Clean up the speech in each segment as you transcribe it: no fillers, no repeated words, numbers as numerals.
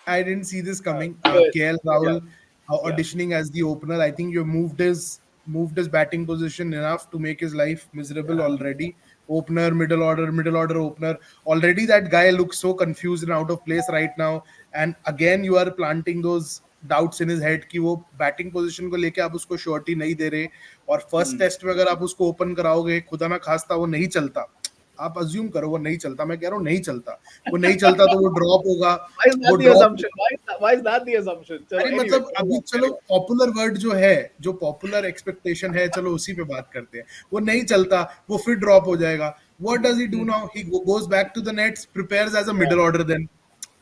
I didn't see this coming. Good. KL Yeah. Rahul Yeah. auditioning as the opener. I think you moved his batting position enough to make his life miserable Yeah. already. Opener, middle order opener. Already that guy looks so confused and out of place right now. And again, you are planting those doubts in his head कि वो batting position को लेके आप उसको surety नहीं दे रहे और first test में अगर आप उसको ओपन कराओगे खुदा ना खास्ता वो नहीं चलता आप अज्यूम करो वो नहीं चलता मैं कह रहा हूँ नहीं चलता वो नहीं चलता तो वो ड्रॉप होगा Why is वो that the drop assumption? Why is that the assumption? Chalo, अरे anyway, मतलब अभी चलो पॉपुलर वर्ड जो है जो पॉपुलर एक्सपेक्टेशन है चलो उसी पे बात करते हैं वो नहीं चलता वो फिर ड्रॉप हो जाएगा what does he do now he goes back to the nets prepares as a middle order then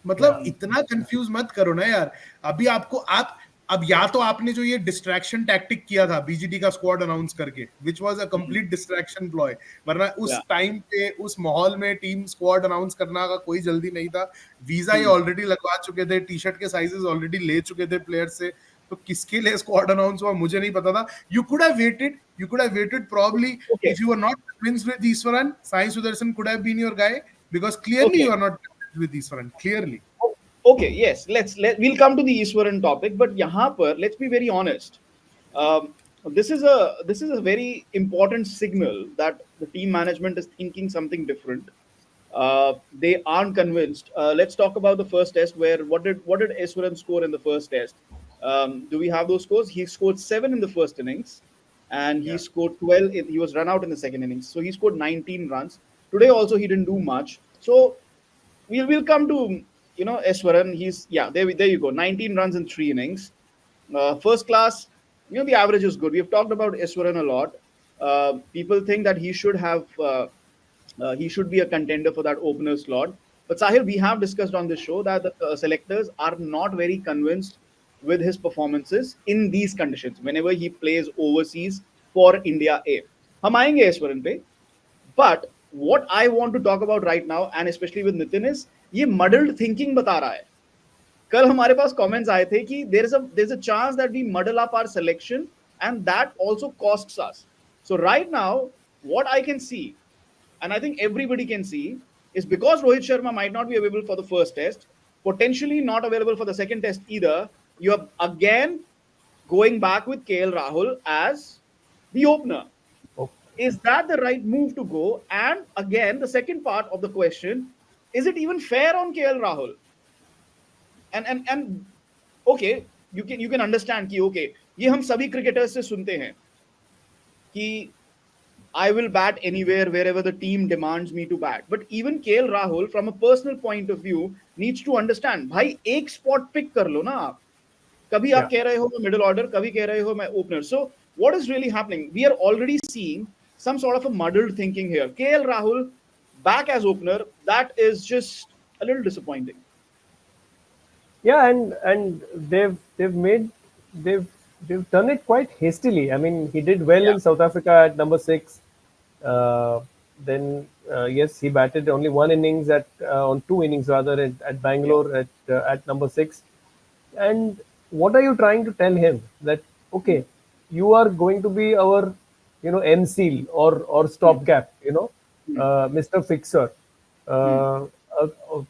मतलब Yeah. इतना कंफ्यूज मत करो ना यार अभी आपको आप अब या तो आपने जो ये डिस्ट्रैक्शन टैक्टिक किया था बीजीटी का स्क्वाड अनाउंस करके which was a complete distraction ploy वरना उस Yeah. टाइम पे उस माहौल में टीम स्क्वाड अनाउंस करना का कोई जल्दी नहीं था वीजा ये ऑलरेडी लगवा चुके थे टी शर्ट के साइजेस ऑलरेडी ले चुके थे प्लेयर से तो किसके लिए स्क्वाड अनाउंस हुआ मुझे नहीं पता था you could have waited probably Okay. if you were not convinced with Easwaran Sai Sudarshan could have been your guy because clearly you Okay. are not convinced with Easwaran clearly. Okay, yes, we'll come to the Eastwaran topic, but यहाँ पर let's be very honest. Um, this is a very important signal that the team management is thinking something different. They aren't convinced. Let's talk about the first test. Where what did Eastwaran score in the first test? Do we have those scores? He scored 7 in the first innings, and he Yeah. scored 12. He was run out in the second innings, so he scored 19 runs. Today also he didn't do much. So we'll come to Eswaran. He's yeah there you go. 19 runs in 3 innings. First class. The average is good. We've talked about Eswaran a lot. People think that he should be a contender for that opener slot. But Sahil, we have discussed on this show that the selectors are not very convinced with his performances in these conditions. Whenever he plays overseas for India A, हम आएंगे Eswaran पे. But what I want to talk about right now, and especially with Nitin, is ये muddled thinking बता रहा है. कल हमारे पास comments आए थे कि there's a chance that we muddle up our selection and that also costs us. So right now, what I can see, and I think everybody can see, is because Rohit Sharma might not be available for the first test, potentially not available for the second test either. You are again going back with KL Rahul as the opener. Okay. Is that the right move to go? And again, the second part of the question, is it even fair on KL Rahul? And okay, you can understand कि okay, ये हम सभी cricketers से सुनते हैं कि I will bat anywhere wherever the team demands me to bat. But even KL Rahul, from a personal point of view, needs to understand, भाई एक spot pick कर लो ना आप. कभी आप Yeah. कह रहे हो मैं middle order, कभी कह रहे हो मैं opener. So what is really happening? We are already seeing some sort of a muddled thinking here. KL Rahul back as opener, that is just a little disappointing. Yeah, and they've they've done it quite hastily. I mean, he did well Yeah. in South Africa at number 6. Uh, then yes, he batted only one innings on 2 innings rather at Yeah. Bangalore at number 6. And what are you trying to tell him that okay, you are going to be our MCL or Hmm. stopgap, Hmm. Mr. Fixer. Hmm. Uh, uh, uh,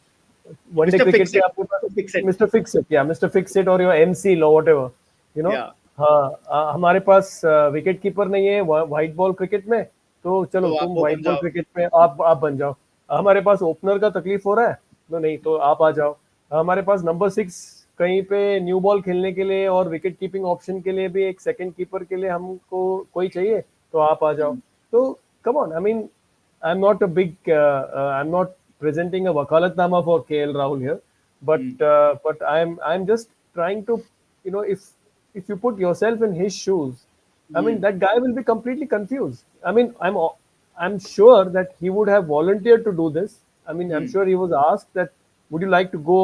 One day Mr. cricket Fix पे It. आपके पास Mr. Fix It. Mr. Fix It, yeah, Mr. Fix It or your MC or whatever, you know. Yeah. हाँ, हमारे पास wicket keeper नहीं है white ball cricket में, तो चलो तो आप तुम वो व्हाइट बन बॉल जाओ. क्रिकेट में आप बन जाओ. हमारे पास ओपनर का तकलीफ हो रहा है, तो नहीं तो आप आ जाओ. हमारे पास नंबर 6 कहीं पे न्यू बॉल खेलने के लिए और विकेट कीपिंग ऑप्शन के लिए भी एक सेकंड कीपर के लिए हमको कोई चाहिए, तो आप आ जाओ. तो come on, I mean I'm not presenting a wakalatnama for KL Rahul here, but Hmm. I'm just trying to, if you put yourself in his shoes, I mean Hmm. that guy will be completely confused. I mean, I'm sure that he would have volunteered to do this. I mean, I'm Hmm. sure he was asked that would you like to go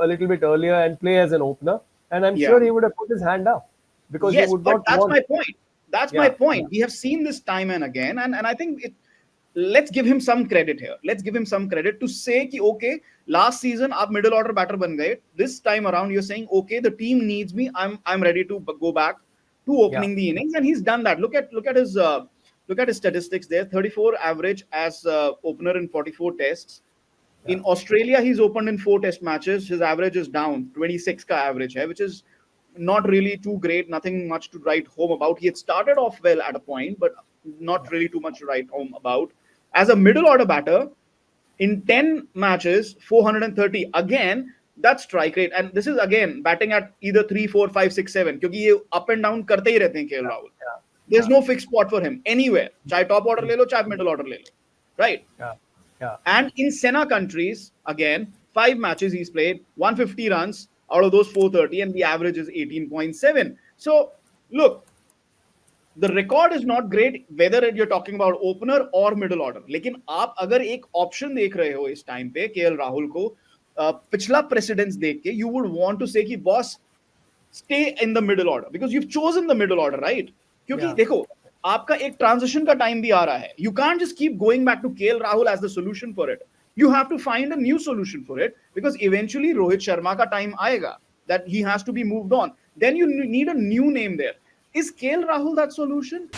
a little bit earlier and play as an opener, and I'm Yeah. sure he would have put his hand up because he Yes, would but not that's want. my point. That's my Yeah, yeah, point. We have seen this time and again, and I think let's give him some credit here. Let's give him some credit to say कि okay, last season आप middle order batter बन गए. This time around, you're saying okay, the team needs me. I'm ready to go back to yeah, opening the innings, and he's done that. Look at his statistics there. 34 average as opener in 44 tests. In Australia, he's opened in 4 test matches. His average is down, 26 ka average hai, which is not really too great. Nothing much to write home about. He had started off well at a point, but not really too much to write home about. As a middle order batter, in 10 matches, 430. Again, that's strike rate. And this is again batting at either 3, 4, 5, 6, 7. क्योंकि ये up and down करते ही रहते हैं KL Rahul. yeah, There's no fixed spot for him anywhere. चाहे top order ले लो, चाहे middle order ले लो. Right? yeah, yeah, And in Senna countries, again, 5 matches he's played, 150 runs out of those 430, and the average is 18.7. So, look, the record is not great whether you're talking about opener or middle order. लेकिन आप अगर एक option देख रहे हो इस time पे KL Rahul को पिछला प्रेसिडेंस देख के you would want to say कि boss stay in the middle order because you've chosen the middle order, right? क्योंकि Yeah. देखो आपका एक ट्रांजिशन का टाइम भी आ रहा है. You can't just keep going back to KL Rahul as the solution for it. You have to find a new solution for it because eventually Rohit Sharma का time आएगा that he has to be moved on. Then you need a new name there. Is KL Rahul that solution?